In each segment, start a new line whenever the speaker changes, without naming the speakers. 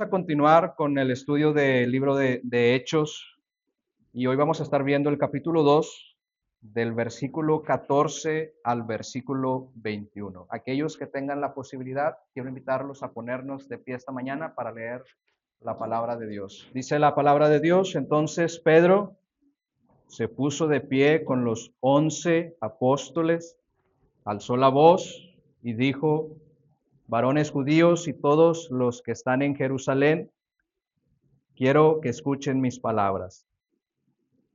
A continuar con el estudio del libro de Hechos y hoy vamos a estar viendo el capítulo 2 del versículo 14 al versículo 21. Aquellos que tengan la posibilidad, quiero invitarlos a ponernos de pie esta mañana para leer la palabra de Dios. Dice la palabra de Dios: entonces Pedro se puso de pie con los 11 apóstoles, alzó la voz y dijo: varones judíos y todos los que están en Jerusalén, quiero que escuchen mis palabras,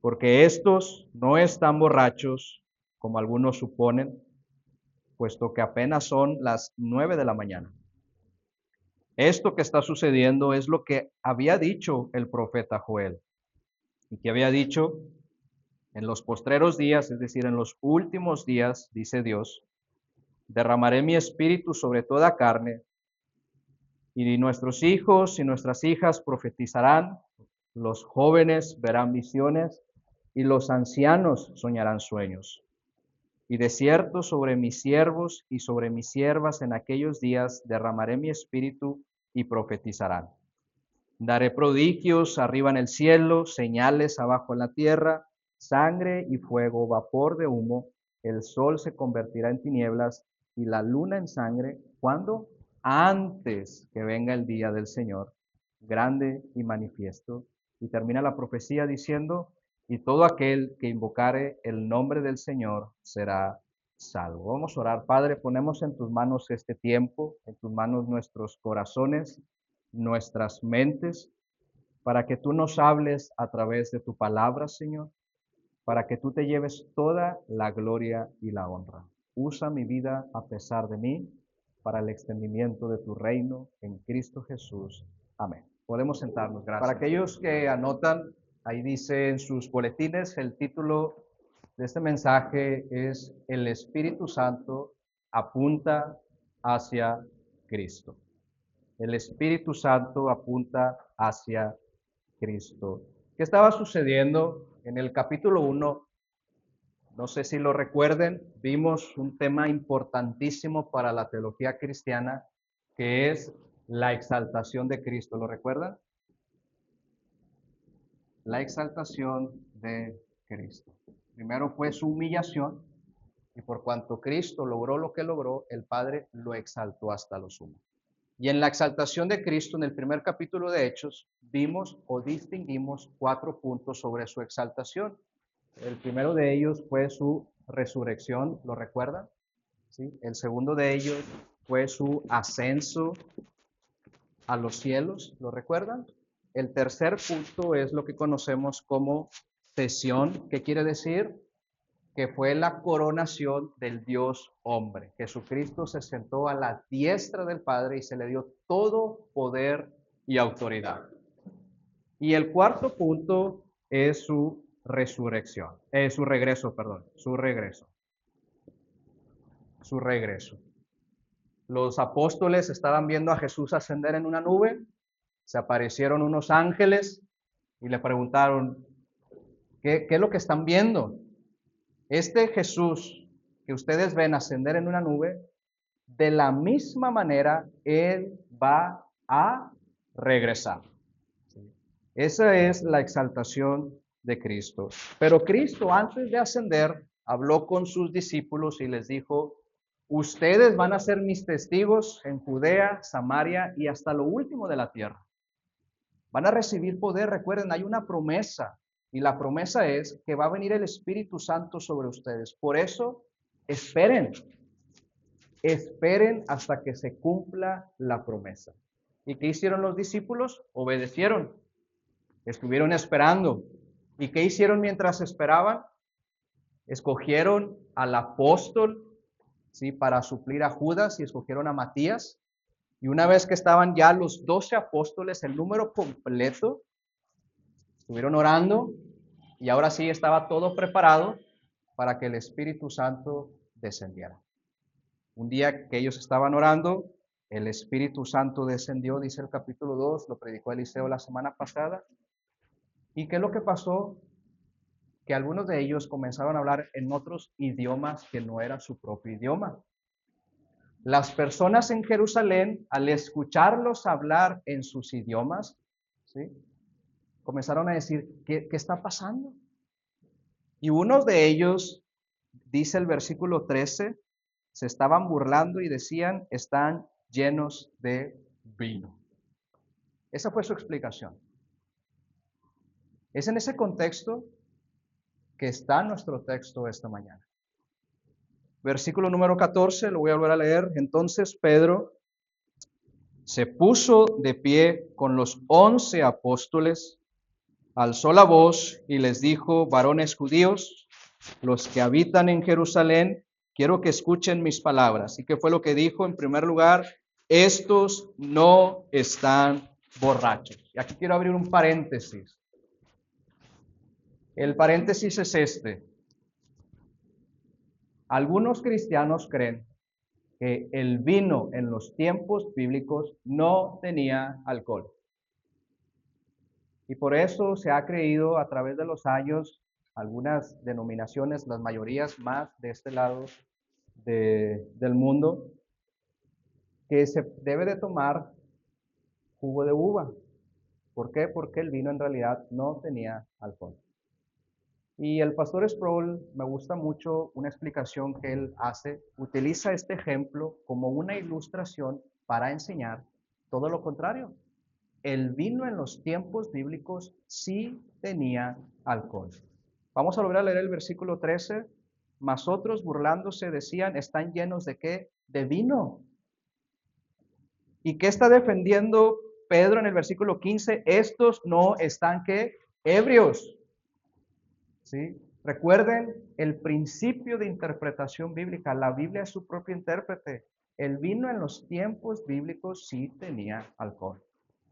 porque estos no están borrachos, como algunos suponen, puesto que apenas son las 9 de la mañana. Esto que está sucediendo es lo que había dicho el profeta Joel, y que había dicho: en los postreros días, es decir, en los últimos días, dice Dios, derramaré mi espíritu sobre toda carne, y nuestros hijos y nuestras hijas profetizarán, los jóvenes verán visiones y los ancianos soñarán sueños. Y de cierto sobre mis siervos y sobre mis siervas en aquellos días derramaré mi espíritu y profetizarán. Daré prodigios arriba en el cielo, señales abajo en la tierra, sangre y fuego, vapor de humo, el sol se convertirá en tinieblas y la luna en sangre, ¿cuándo? Antes que venga el día del Señor, grande y manifiesto. Y termina la profecía diciendo: y todo aquel que invocare el nombre del Señor será salvo. Vamos a orar. Padre, ponemos en tus manos este tiempo, en tus manos nuestros corazones, nuestras mentes, para que tú nos hables a través de tu palabra, Señor, para que tú te lleves toda la gloria y la honra. Usa mi vida a pesar de mí, para el extendimiento de tu reino en Cristo Jesús. Amén. Podemos sentarnos, gracias. Para aquellos que anotan, ahí dice en sus boletines, el título de este mensaje es: el Espíritu Santo apunta hacia Cristo. El Espíritu Santo apunta hacia Cristo. ¿Qué estaba sucediendo en el capítulo 1? No sé si lo recuerden, vimos un tema importantísimo para la teología cristiana, que es la exaltación de Cristo. ¿Lo recuerdan? La exaltación de Cristo. Primero fue su humillación, y por cuanto Cristo logró lo que logró, el Padre lo exaltó hasta lo sumo. Y en la exaltación de Cristo, en el primer capítulo de Hechos, vimos o distinguimos 4 puntos sobre su exaltación. El primero de ellos fue su resurrección, ¿lo recuerdan? ¿Sí? El segundo de ellos fue su ascenso a los cielos, ¿lo recuerdan? El tercer punto es lo que conocemos como cesión. ¿Qué quiere decir? Que fue la coronación del Dios hombre. Jesucristo se sentó a la diestra del Padre y se le dio todo poder y autoridad. Y el cuarto punto es su resurrección, su regreso, perdón, su regreso. Su regreso. Los apóstoles estaban viendo a Jesús ascender en una nube, se aparecieron unos ángeles y le preguntaron: ¿qué es lo que están viendo? Este Jesús que ustedes ven ascender en una nube, de la misma manera Él va a regresar. Esa es la exaltación de Cristo. Pero Cristo, antes de ascender, habló con sus discípulos y les dijo: ustedes van a ser mis testigos en Judea, Samaria y hasta lo último de la tierra. Van a recibir poder. Recuerden, hay una promesa, y la promesa es que va a venir el Espíritu Santo sobre ustedes. Por eso, esperen hasta que se cumpla la promesa. ¿Y qué hicieron los discípulos? Obedecieron. Estuvieron esperando. ¿Y qué hicieron mientras esperaban? Escogieron al apóstol, ¿sí?, para suplir a Judas, y escogieron a Matías. Y una vez que estaban ya los 12 apóstoles, el número completo, estuvieron orando, y ahora sí estaba todo preparado para que el Espíritu Santo descendiera. Un día que ellos estaban orando, el Espíritu Santo descendió, dice el capítulo 2, lo predicó Eliseo la semana pasada. ¿Y qué es lo que pasó? Que algunos de ellos comenzaron a hablar en otros idiomas que no era su propio idioma. Las personas en Jerusalén, al escucharlos hablar en sus idiomas, ¿sí?, comenzaron a decir, ¿qué está pasando? Y uno de ellos, dice el versículo 13, se estaban burlando y decían, están llenos de vino. Esa fue su explicación. Es en ese contexto que está nuestro texto esta mañana. Versículo número 14, lo voy a volver a leer. Entonces Pedro se puso de pie con los 11 apóstoles, alzó la voz y les dijo, varones judíos, los que habitan en Jerusalén, quiero que escuchen mis palabras. ¿Y qué fue lo que dijo? En primer lugar, estos no están borrachos. Y aquí quiero abrir un paréntesis. El paréntesis es este. Algunos cristianos creen que el vino en los tiempos bíblicos no tenía alcohol. Y por eso se ha creído a través de los años, algunas denominaciones, las mayorías más de este lado del mundo, que se debe de tomar jugo de uva. ¿Por qué? Porque el vino en realidad no tenía alcohol. Y el pastor Sproul, me gusta mucho una explicación que él hace, utiliza este ejemplo como una ilustración para enseñar todo lo contrario. El vino en los tiempos bíblicos sí tenía alcohol. Vamos a volver a leer el versículo 13. Mas otros burlándose decían, ¿están llenos de qué? De vino. ¿Y qué está defendiendo Pedro en el versículo 15? Estos no están ¿qué? Ebrios. ¿Sí? Recuerden el principio de interpretación bíblica. La Biblia es su propio intérprete. El vino en los tiempos bíblicos sí tenía alcohol.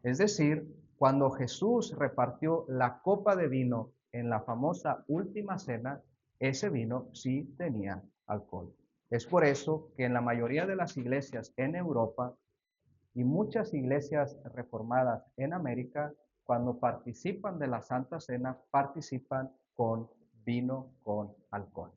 Es decir, cuando Jesús repartió la copa de vino en la famosa última cena, ese vino sí tenía alcohol. Es por eso que en la mayoría de las iglesias en Europa y muchas iglesias reformadas en América, cuando participan de la Santa Cena, participan con vino con alcohol.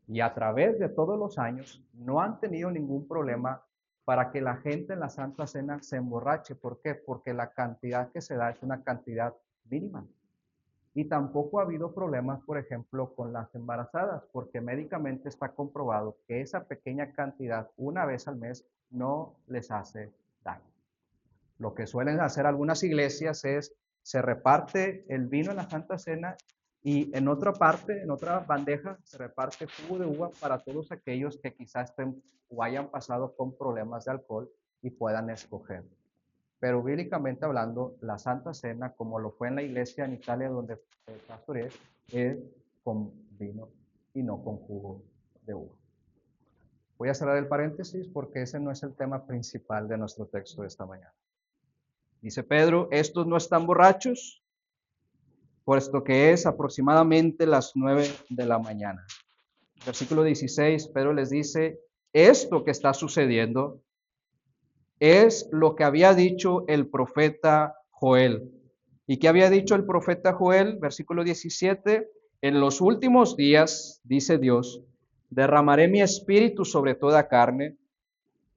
Y a través de todos los años no han tenido ningún problema para que la gente en la Santa Cena se emborrache. ¿Por qué? Porque la cantidad que se da es una cantidad mínima. Y tampoco ha habido problemas, por ejemplo, con las embarazadas, porque médicamente está comprobado que esa pequeña cantidad, una vez al mes, no les hace daño. Lo que suelen hacer algunas iglesias es, se reparte el vino en la Santa Cena y en otra parte, en otra bandeja, se reparte jugo de uva para todos aquellos que quizás estén o hayan pasado con problemas de alcohol y puedan escoger. Pero bíblicamente hablando, la Santa Cena, como lo fue en la iglesia en Italia donde pastoreé, es con vino y no con jugo de uva. Voy a cerrar el paréntesis porque ese no es el tema principal de nuestro texto de esta mañana. Dice Pedro, estos no están borrachos, puesto que es aproximadamente las 9 de la mañana. Versículo 16, Pedro les dice, esto que está sucediendo es lo que había dicho el profeta Joel. ¿Y qué había dicho el profeta Joel? Versículo 17, en los últimos días, dice Dios, derramaré mi espíritu sobre toda carne.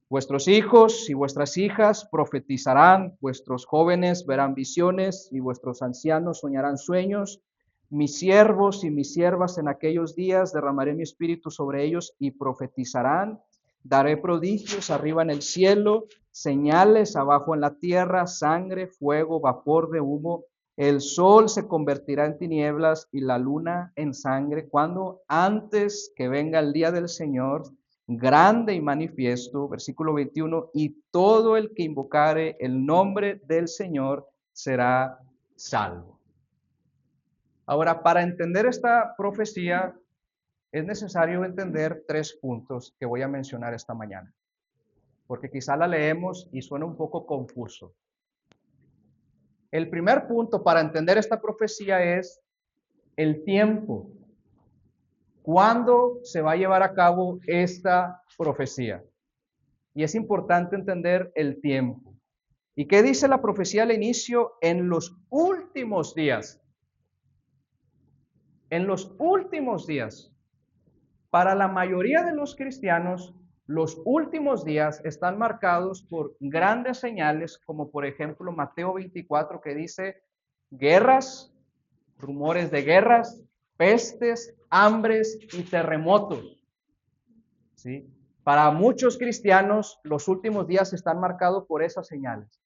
Vuestros hijos y vuestras hijas profetizarán, vuestros jóvenes verán visiones y vuestros ancianos soñarán sueños. Mis siervos y mis siervas en aquellos días derramaré mi espíritu sobre ellos y profetizarán. Daré prodigios arriba en el cielo, señales abajo en la tierra, sangre, fuego, vapor de humo. El sol se convertirá en tinieblas y la luna en sangre, cuando antes que venga el día del Señor, grande y manifiesto, versículo 21, y todo el que invocare el nombre del Señor será salvo. Ahora, para entender esta profecía, es necesario entender 3 puntos que voy a mencionar esta mañana, porque quizá la leemos y suena un poco confuso. El primer punto para entender esta profecía es el tiempo. ¿Cuándo se va a llevar a cabo esta profecía? Y es importante entender el tiempo. ¿Y qué dice la profecía al inicio? En los últimos días. En los últimos días. Para la mayoría de los cristianos, Los últimos días están marcados por grandes señales, como por ejemplo Mateo 24, que dice guerras, rumores de guerras, pestes, hambres y terremotos. ¿Sí? Para muchos cristianos, los últimos días están marcados por esas señales.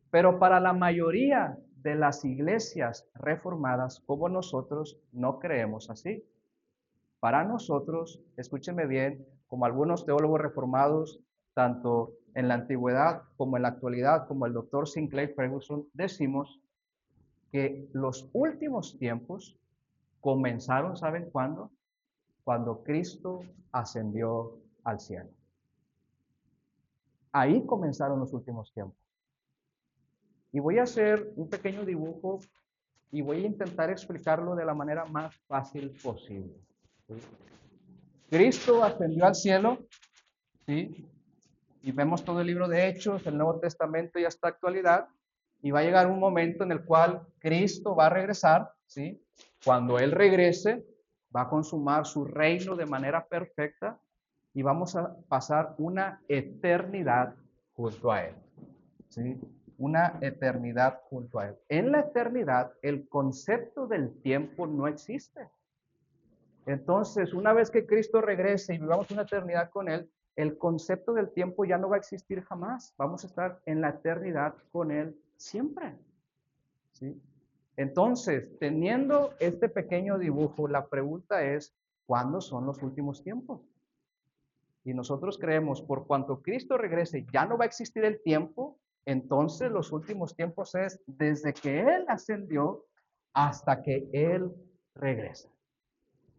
Pero para la mayoría de las iglesias reformadas, como nosotros, no creemos así. Para nosotros, escúchenme bien, como algunos teólogos reformados, tanto en la antigüedad como en la actualidad, como el doctor Sinclair Ferguson, decimos que los últimos tiempos comenzaron, ¿saben cuándo? Cuando Cristo ascendió al cielo. Ahí comenzaron los últimos tiempos. Y voy a hacer un pequeño dibujo y voy a intentar explicarlo de la manera más fácil posible. ¿Sí? Cristo ascendió al cielo, ¿sí? Y vemos todo el libro de Hechos, el Nuevo Testamento y hasta actualidad, y va a llegar un momento en el cual Cristo va a regresar, ¿sí? Cuando Él regrese, va a consumar su reino de manera perfecta y vamos a pasar una eternidad junto a Él, ¿sí? Una eternidad junto a Él. En la eternidad, el concepto del tiempo no existe. Entonces, una vez que Cristo regrese y vivamos una eternidad con Él, el concepto del tiempo ya no va a existir jamás. Vamos a estar en la eternidad con Él siempre. ¿Sí? Entonces, teniendo este pequeño dibujo, la pregunta es, ¿cuándo son los últimos tiempos? Y nosotros creemos, por cuanto Cristo regrese, ya no va a existir el tiempo, entonces los últimos tiempos es desde que Él ascendió hasta que Él regresa.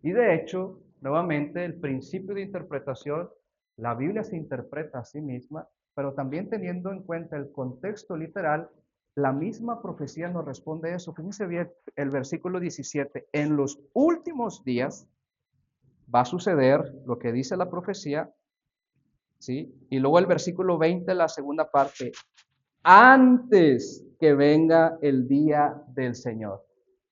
Y de hecho, nuevamente, el principio de interpretación, la Biblia se interpreta a sí misma, pero también teniendo en cuenta el contexto literal, la misma profecía nos responde eso. Fíjense bien el versículo 17. En los últimos días va a suceder lo que dice la profecía, ¿sí? Y luego el versículo 20, la segunda parte, antes que venga el día del Señor.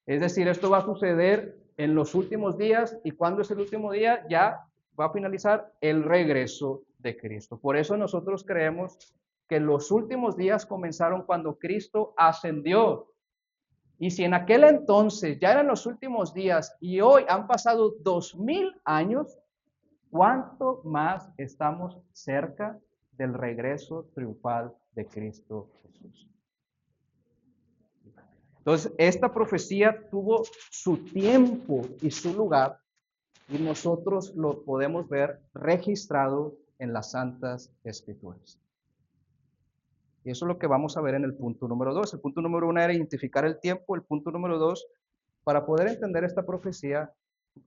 Es decir, esto va a suceder en los últimos días. ¿Y cuándo es el último día? Ya va a finalizar el regreso de Cristo. Por eso nosotros creemos que los últimos días comenzaron cuando Cristo ascendió. Y si en aquel entonces ya eran los últimos días y hoy han pasado 2000 años, ¿cuánto más estamos cerca del regreso triunfal de Cristo Jesús? Entonces, esta profecía tuvo su tiempo y su lugar y nosotros lo podemos ver registrado en las Santas Escrituras. Y eso es lo que vamos a ver en el punto número 2. El punto número 1 era identificar el tiempo. El punto número 2, para poder entender esta profecía,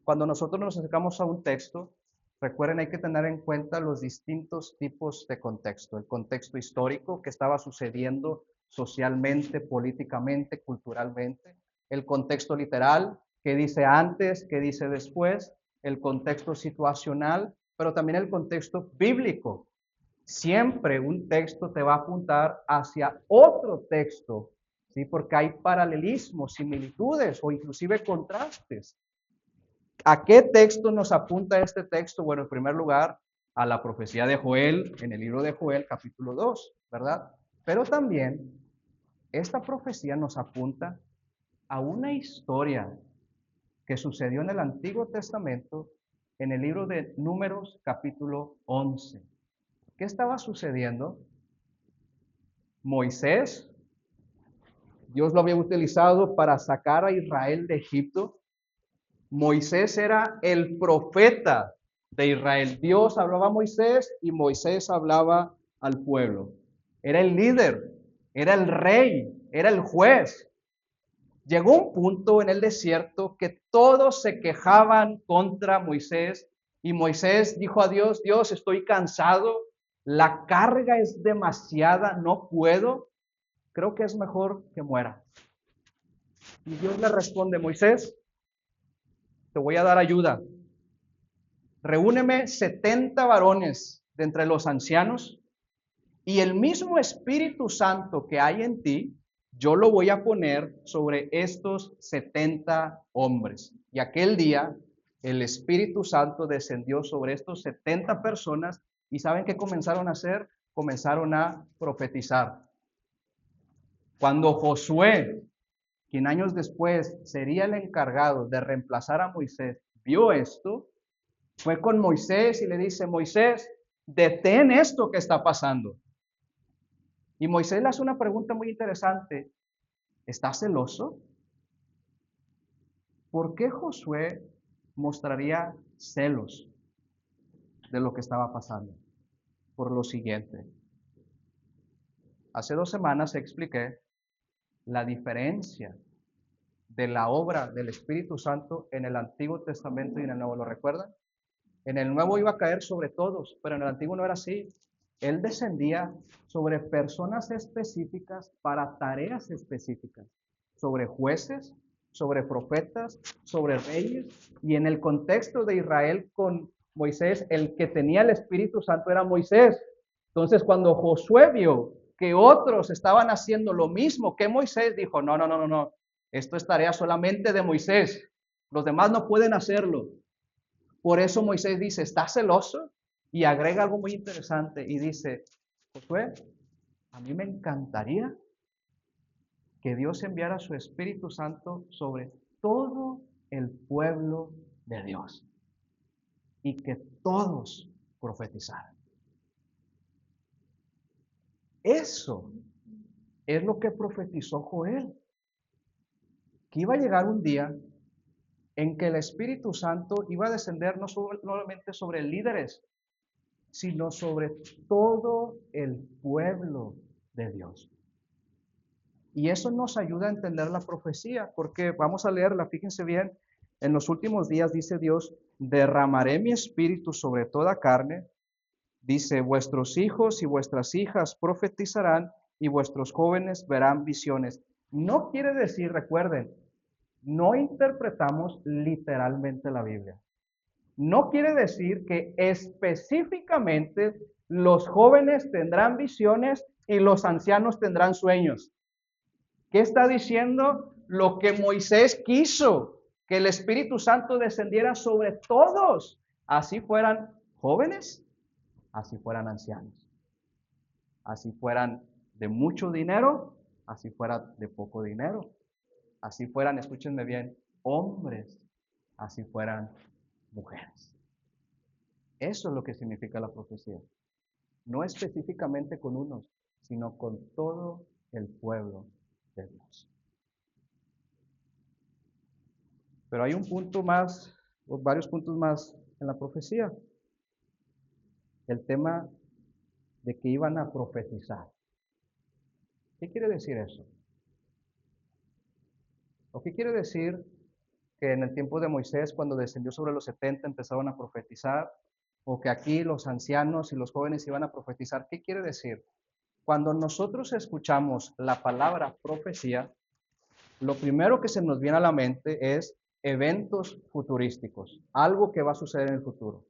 cuando nosotros nos acercamos a un texto, recuerden, hay que tener en cuenta los distintos tipos de contexto. El contexto histórico que estaba sucediendo socialmente, políticamente, culturalmente. El contexto literal, que dice antes, que dice después. El contexto situacional, pero también el contexto bíblico. Siempre un texto te va a apuntar hacia otro texto, ¿sí? Porque hay paralelismos, similitudes o inclusive contrastes. ¿A qué texto nos apunta este texto? Bueno, en primer lugar, a la profecía de Joel, en el libro de Joel, capítulo 2, ¿verdad? Pero también esta profecía nos apunta a una historia que sucedió en el Antiguo Testamento, en el libro de Números, capítulo 11. ¿Qué estaba sucediendo? Moisés, Dios lo había utilizado para sacar a Israel de Egipto. Moisés era el profeta de Israel. Dios hablaba a Moisés y Moisés hablaba al pueblo. Era el líder, era el rey, era el juez. Llegó un punto en el desierto que todos se quejaban contra Moisés y Moisés dijo a Dios, Dios, estoy cansado, la carga es demasiada, no puedo, creo que es mejor que muera. Y Dios le responde, Moisés, te voy a dar ayuda. Reúneme 70 varones de entre los ancianos y el mismo Espíritu Santo que hay en ti, yo lo voy a poner sobre estos 70 hombres. Y aquel día el Espíritu Santo descendió sobre estos 70 personas ¿Y saben qué comenzaron a hacer? Comenzaron a profetizar. Cuando Josué, quien años después sería el encargado de reemplazar a Moisés, vio esto, fue con Moisés y le dice, Moisés, detén esto que está pasando. Y Moisés le hace una pregunta muy interesante. ¿Estás celoso? ¿Por qué Josué mostraría celos de lo que estaba pasando? Por lo siguiente. Hace 2 semanas expliqué la diferencia de la obra del Espíritu Santo en el Antiguo Testamento y en el Nuevo. ¿Lo recuerdan? En el Nuevo iba a caer sobre todos, pero en el Antiguo no era así. Él descendía sobre personas específicas para tareas específicas, sobre jueces, sobre profetas, sobre reyes, y en el contexto de Israel con Moisés, el que tenía el Espíritu Santo era Moisés. Entonces, cuando Josué vio que otros estaban haciendo lo mismo que Moisés, dijo, no, no, no, no, no, esto es tarea solamente de Moisés, los demás no pueden hacerlo. Por eso Moisés dice, ¿estás celoso? Y agrega algo muy interesante y dice, Josué, a mí me encantaría que Dios enviara su Espíritu Santo sobre todo el pueblo de Dios y que todos profetizaran. Eso es lo que profetizó Joel, que iba a llegar un día en que el Espíritu Santo iba a descender no solamente sobre líderes, sino sobre todo el pueblo de Dios. Y eso nos ayuda a entender la profecía, porque vamos a leerla, fíjense bien, en los últimos días dice Dios, derramaré mi espíritu sobre toda carne, dice, vuestros hijos y vuestras hijas profetizarán y vuestros jóvenes verán visiones. No quiere decir, recuerden, no interpretamos literalmente la Biblia. No quiere decir que específicamente los jóvenes tendrán visiones y los ancianos tendrán sueños. ¿Qué está diciendo? Lo que Moisés quiso, que el Espíritu Santo descendiera sobre todos, así fueran jóvenes, así fueran ancianos, así fueran de mucho dinero, así fueran de poco dinero, así fueran, escúchenme bien, hombres, así fueran mujeres. Eso es lo que significa la profecía. No específicamente con unos, sino con todo el pueblo de Dios. Pero hay un punto más, o varios puntos más en la profecía. El tema de que iban a profetizar. ¿Qué quiere decir eso? ¿O qué quiere decir que en el tiempo de Moisés, cuando descendió sobre los 70, empezaron a profetizar? ¿O que aquí los ancianos y los jóvenes iban a profetizar? ¿Qué quiere decir? Cuando nosotros escuchamos la palabra profecía, lo primero que se nos viene a la mente es eventos futurísticos, algo que va a suceder en el futuro.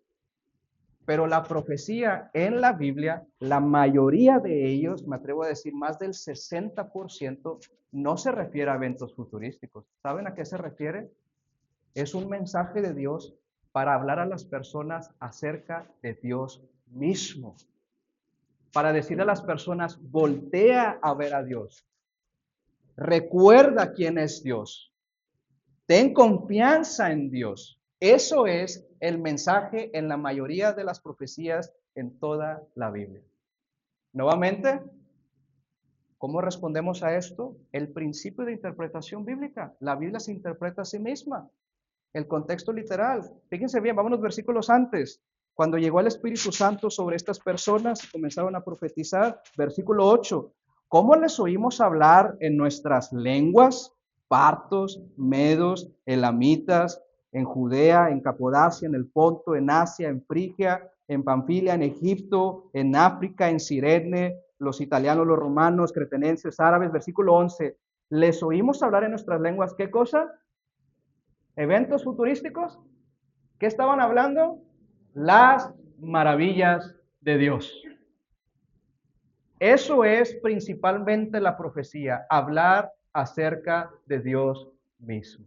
Pero la profecía en la Biblia, la mayoría de ellos, me atrevo a decir más del 60%, no se refiere a eventos futurísticos. ¿Saben a qué se refiere? Es un mensaje de Dios para hablar a las personas acerca de Dios mismo. Para decirle a las personas, voltea a ver a Dios. Recuerda quién es Dios. Ten confianza en Dios. Eso es el mensaje en la mayoría de las profecías en toda la Biblia. Nuevamente, ¿cómo respondemos a esto? El principio de interpretación bíblica. La Biblia se interpreta a sí misma. El contexto literal. Fíjense bien, vámonos versículos antes. Cuando llegó el Espíritu Santo sobre estas personas, comenzaron a profetizar. Versículo 8. ¿Cómo les oímos hablar en nuestras lenguas? Partos, medos, elamitas, en Judea, en Capodacia, en el Ponto, en Asia, en Frigia, en Panfilia, en Egipto, en África, en Cirene, los italianos, los romanos, cretenenses, árabes. Versículo 11. Les oímos hablar en nuestras lenguas, ¿qué cosa? Eventos futurísticos. ¿Qué estaban hablando? Las maravillas de Dios. Eso es principalmente la profecía, hablar acerca de Dios mismo.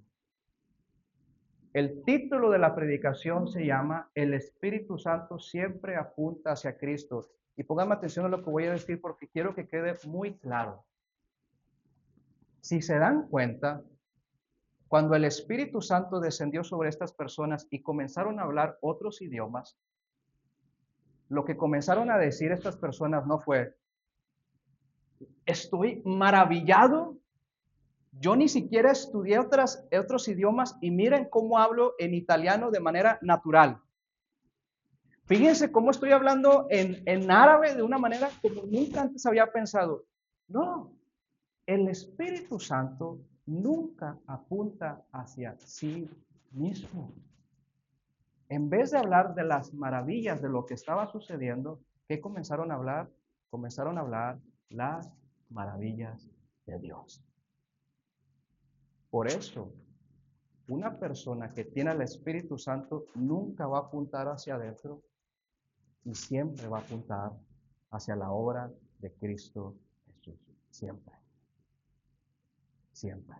El título de la predicación se llama El Espíritu Santo siempre apunta hacia Cristo. Y pónganme atención a lo que voy a decir porque quiero que quede muy claro. Si se dan cuenta, cuando el Espíritu Santo descendió sobre estas personas y comenzaron a hablar otros idiomas, lo que comenzaron a decir estas personas no fue, estoy maravillado, yo ni siquiera estudié otros idiomas y miren cómo hablo en italiano de manera natural. Fíjense cómo estoy hablando en árabe de una manera como nunca antes había pensado. No, el Espíritu Santo nunca apunta hacia sí mismo. En vez de hablar de las maravillas de lo que estaba sucediendo, ¿qué comenzaron a hablar? Comenzaron a hablar las maravillas de Dios. Por eso, una persona que tiene el Espíritu Santo nunca va a apuntar hacia adentro y siempre va a apuntar hacia la obra de Cristo Jesús. Siempre. Siempre.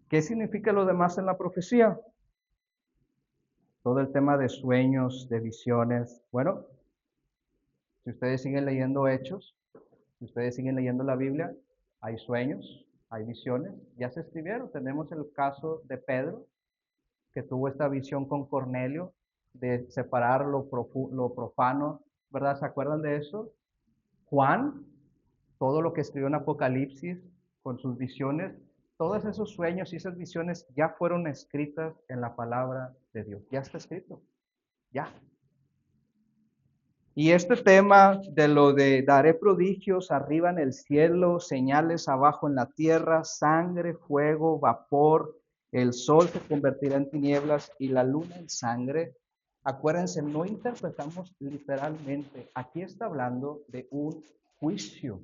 ¿Qué significa lo demás en la profecía? Todo el tema de sueños, de visiones. Bueno, si ustedes siguen leyendo Hechos, si ustedes siguen leyendo la Biblia, hay sueños, hay visiones, ya se escribieron. Tenemos el caso de Pedro, que tuvo esta visión con Cornelio de separar lo profano, ¿verdad? ¿Se acuerdan de eso? Juan, todo lo que escribió en Apocalipsis con sus visiones, todos esos sueños y esas visiones ya fueron escritas en la palabra de Dios. Ya está escrito. Ya. Y este tema de lo de daré prodigios arriba en el cielo, señales abajo en la tierra, sangre, fuego, vapor, el sol se convertirá en tinieblas y la luna en sangre. Acuérdense, no interpretamos literalmente. Aquí está hablando de un juicio,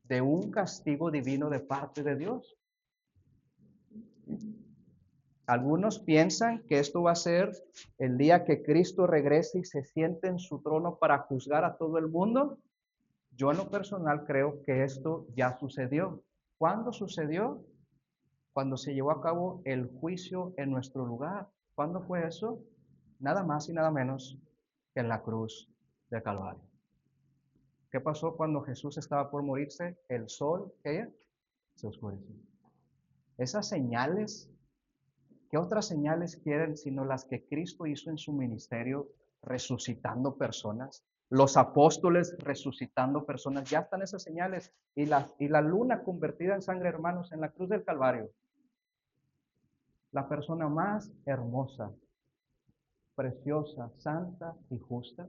de un castigo divino de parte de Dios. Algunos piensan que esto va a ser el día que Cristo regrese y se siente en su trono para juzgar a todo el mundo. Yo en lo personal creo que esto ya sucedió. ¿Cuándo sucedió? Cuando se llevó a cabo el juicio en nuestro lugar. ¿Cuándo fue eso? Nada más y nada menos que en la cruz del Calvario. ¿Qué pasó cuando Jesús estaba por morirse? El sol, ¿qué? Se oscureció. Esas señales, ¿qué otras señales quieren sino las que Cristo hizo en su ministerio, resucitando personas? Los apóstoles resucitando personas, ya están esas señales. Y la luna convertida en sangre, hermanos, en la cruz del Calvario. La persona más hermosa, preciosa, santa y justa,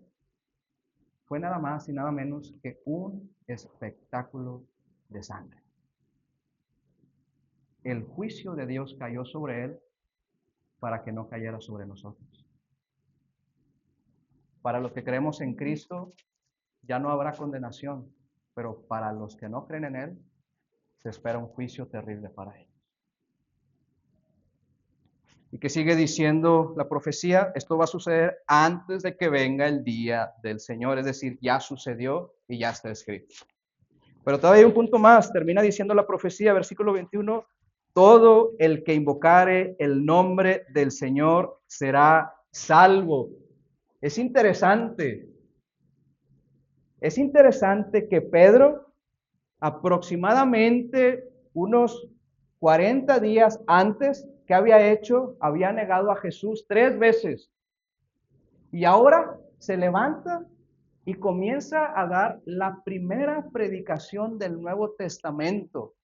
fue nada más y nada menos que un espectáculo de sangre. El juicio de Dios cayó sobre él para que no cayera sobre nosotros. Para los que creemos en Cristo, ya no habrá condenación, pero para los que no creen en Él, se espera un juicio terrible para ellos. Y que sigue diciendo la profecía, esto va a suceder antes de que venga el día del Señor, es decir, ya sucedió y ya está escrito. Pero todavía hay un punto más, termina diciendo la profecía, versículo 21, todo el que invocare el nombre del Señor será salvo. Es interesante que Pedro, aproximadamente unos 40 días antes, ¿qué había hecho? Había negado a Jesús 3 veces. Y ahora se levanta y comienza a dar la primera predicación del Nuevo Testamento.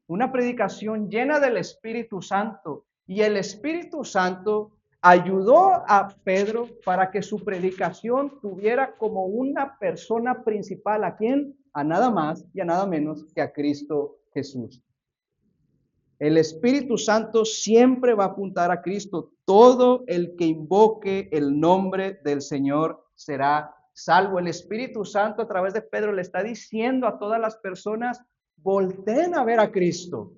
Una predicación llena del Espíritu Santo. Y el Espíritu Santo ayudó a Pedro para que su predicación tuviera como una persona principal. ¿A quién? A nada más y a nada menos que a Cristo Jesús. El Espíritu Santo siempre va a apuntar a Cristo. Todo el que invoque el nombre del Señor será salvo. El Espíritu Santo a través de Pedro le está diciendo a todas las personas, volteen a ver a Cristo.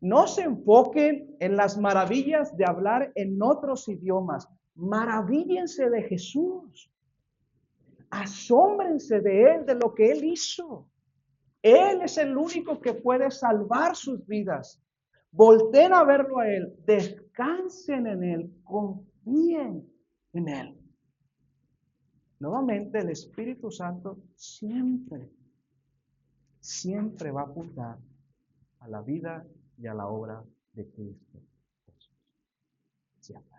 No se enfoquen en las maravillas de hablar en otros idiomas. Maravíllense de Jesús. Asómbrense de Él, de lo que Él hizo. Él es el único que puede salvar sus vidas. Volten a verlo a Él, descansen en Él, confíen en Él. Nuevamente, el Espíritu Santo siempre va a apuntar a la vida y a la obra de Cristo Jesús. Siempre.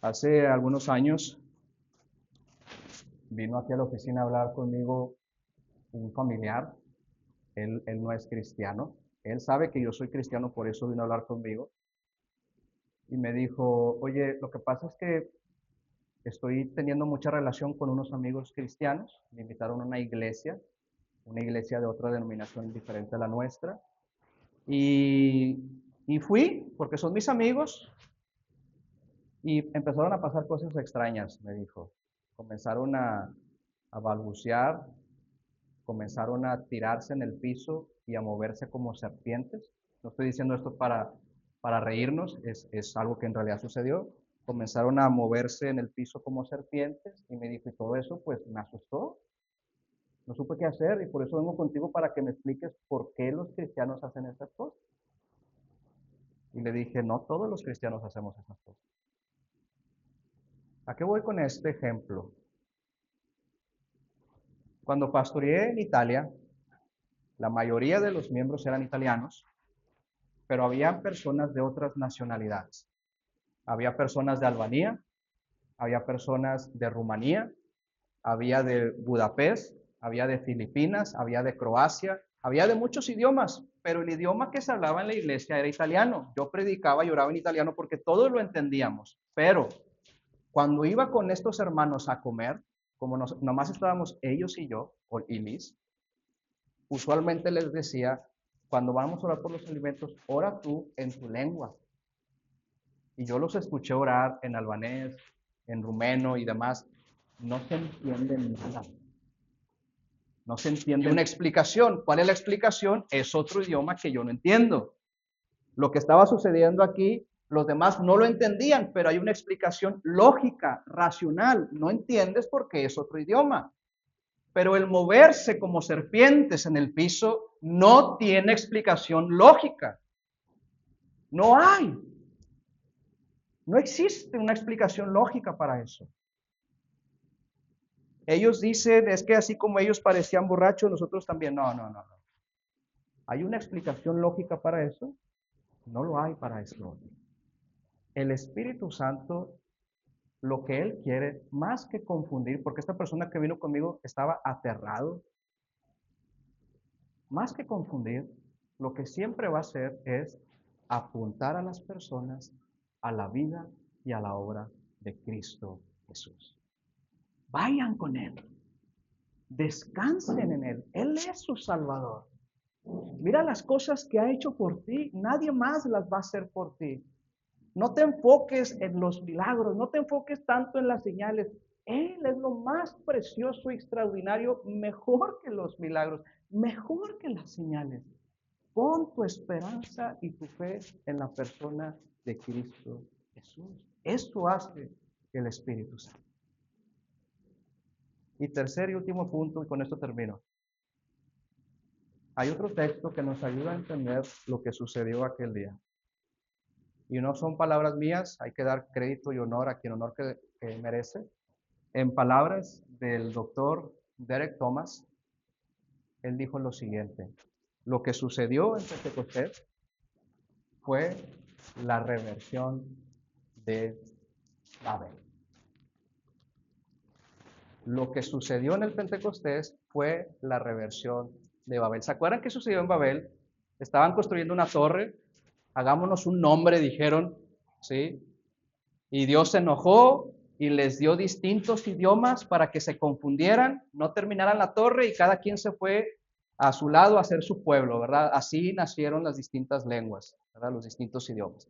Hace algunos años vino aquí a la oficina a hablar conmigo un familiar. Él no es cristiano. Él sabe que yo soy cristiano, por eso vino a hablar conmigo. Y me dijo, oye, lo que pasa es que estoy teniendo mucha relación con unos amigos cristianos. Me invitaron a una iglesia de otra denominación diferente a la nuestra. Y fui, porque son mis amigos, y empezaron a pasar cosas extrañas, me dijo. Comenzaron a balbucear, comenzaron a tirarse en el piso y a moverse como serpientes. No estoy diciendo esto para reírnos, es algo que en realidad sucedió. Comenzaron a moverse en el piso como serpientes y me dijo, y todo eso pues me asustó. No supe qué hacer y por eso vengo contigo para que me expliques por qué los cristianos hacen esas cosas. Y le dije, no todos los cristianos hacemos esas cosas. ¿A qué voy con este ejemplo? Cuando pastoreé en Italia, la mayoría de los miembros eran italianos, pero había personas de otras nacionalidades. Había personas de Albania, había personas de Rumanía, había de Budapest, había de Filipinas, había de Croacia, había de muchos idiomas, pero el idioma que se hablaba en la iglesia era italiano. Yo predicaba y oraba en italiano porque todos lo entendíamos, pero cuando iba con estos hermanos a comer, como nomás estábamos ellos y yo, y Liz, usualmente les decía, cuando vamos a orar por los alimentos, ora tú en tu lengua. Y yo los escuché orar en albanés, en rumeno y demás. No se entiende nada. No se entiende una explicación. ¿Cuál es la explicación? Es otro idioma que yo no entiendo. Lo que estaba sucediendo aquí, los demás no lo entendían, pero hay una explicación lógica, racional. No entiendes porque es otro idioma. Pero el moverse como serpientes en el piso no tiene explicación lógica. No hay. No existe una explicación lógica para eso. Ellos dicen, es que así como ellos parecían borrachos, nosotros también. No. ¿Hay una explicación lógica para eso? No lo hay para eso. El Espíritu Santo, lo que Él quiere, más que confundir, porque esta persona que vino conmigo estaba aterrado, más que confundir, lo que siempre va a hacer es apuntar a las personas a la vida y a la obra de Cristo Jesús. Vayan con Él, descansen en Él, Él es su Salvador. Mira las cosas que ha hecho por ti, nadie más las va a hacer por ti. No te enfoques en los milagros, no te enfoques tanto en las señales. Él es lo más precioso y extraordinario, mejor que los milagros, mejor que las señales. Pon tu esperanza y tu fe en la persona de Cristo Jesús. Esto hace el Espíritu Santo. Y tercer y último punto, y con esto termino. Hay otro texto que nos ayuda a entender lo que sucedió aquel día. Y no son palabras mías, hay que dar crédito y honor a quien honor que merece. En palabras del doctor Derek Thomas, él dijo lo siguiente: lo que sucedió en Pentecostés fue la reversión de Babel. Lo que sucedió en el Pentecostés fue la reversión de Babel. ¿Se acuerdan qué sucedió en Babel? Estaban construyendo una torre, hagámonos un nombre, dijeron, ¿sí? Y Dios se enojó y les dio distintos idiomas para que se confundieran, no terminaran la torre y cada quien se fue a su lado a hacer su pueblo, ¿verdad? Así nacieron las distintas lenguas, ¿verdad? Los distintos idiomas.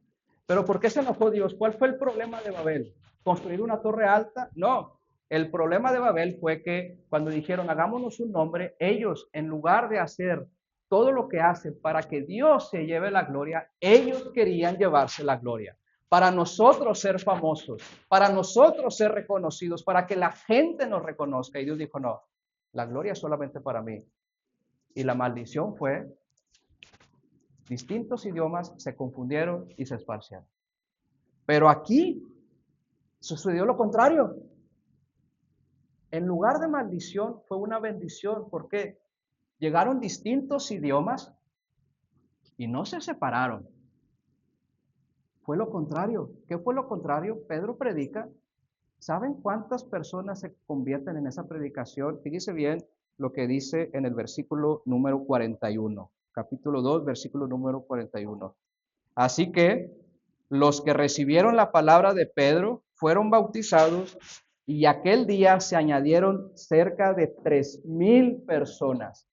Pero ¿por qué se enojó Dios? ¿Cuál fue el problema de Babel? ¿Construir una torre alta? No. El problema de Babel fue que cuando dijeron hagámonos un nombre, ellos en lugar de hacer todo lo que hacen para que Dios se lleve la gloria, ellos querían llevarse la gloria. Para nosotros ser famosos, para nosotros ser reconocidos, para que la gente nos reconozca. Y Dios dijo, no, La gloria es solamente para mí. Y la maldición fue, distintos idiomas se confundieron y se esparcieron. Pero aquí sucedió lo contrario. En lugar de maldición fue una bendición. ¿Por qué? Llegaron distintos idiomas y no se separaron. Fue lo contrario. ¿Qué fue lo contrario? Pedro predica. ¿Saben cuántas personas se convierten en esa predicación? Fíjese bien lo que dice en el versículo número 41. Capítulo 2, versículo número 41. Así que los que recibieron la palabra de Pedro fueron bautizados y aquel día se añadieron cerca de 3,000 personas.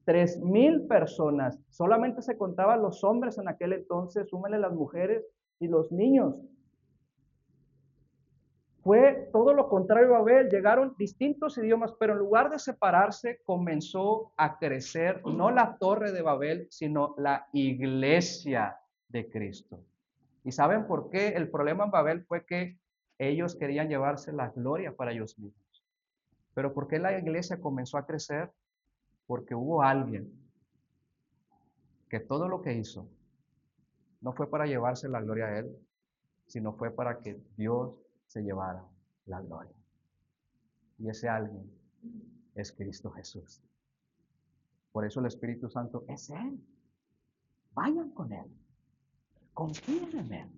3,000 personas. Solamente se contaban los hombres en aquel entonces, súmenle las mujeres y los niños. Fue todo lo contrario a Babel. Llegaron distintos idiomas, pero en lugar de separarse, comenzó a crecer no la torre de Babel, sino la iglesia de Cristo. ¿Y saben por qué? El problema en Babel fue que ellos querían llevarse la gloria para ellos mismos. Pero ¿por qué la iglesia comenzó a crecer? Porque hubo alguien que todo lo que hizo no fue para llevarse la gloria a él, sino fue para que Dios se llevara la gloria. Y ese alguien es Cristo Jesús. Por eso el Espíritu Santo es Él. Vayan con Él. Confíen en Él.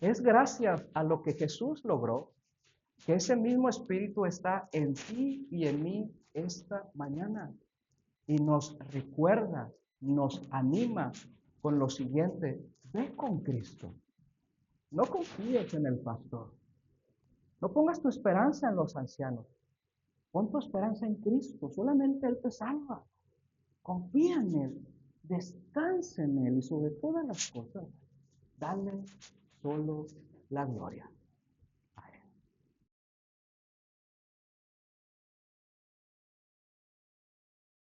Es gracias a lo que Jesús logró que ese mismo Espíritu está en ti y en mí esta mañana. Y nos recuerda, nos anima con lo siguiente: ve con Cristo. No confíes en el pastor. No pongas tu esperanza en los ancianos. Pon tu esperanza en Cristo. Solamente Él te salva. Confía en Él. Descansa en Él. Y sobre todas las cosas, dale solo la gloria.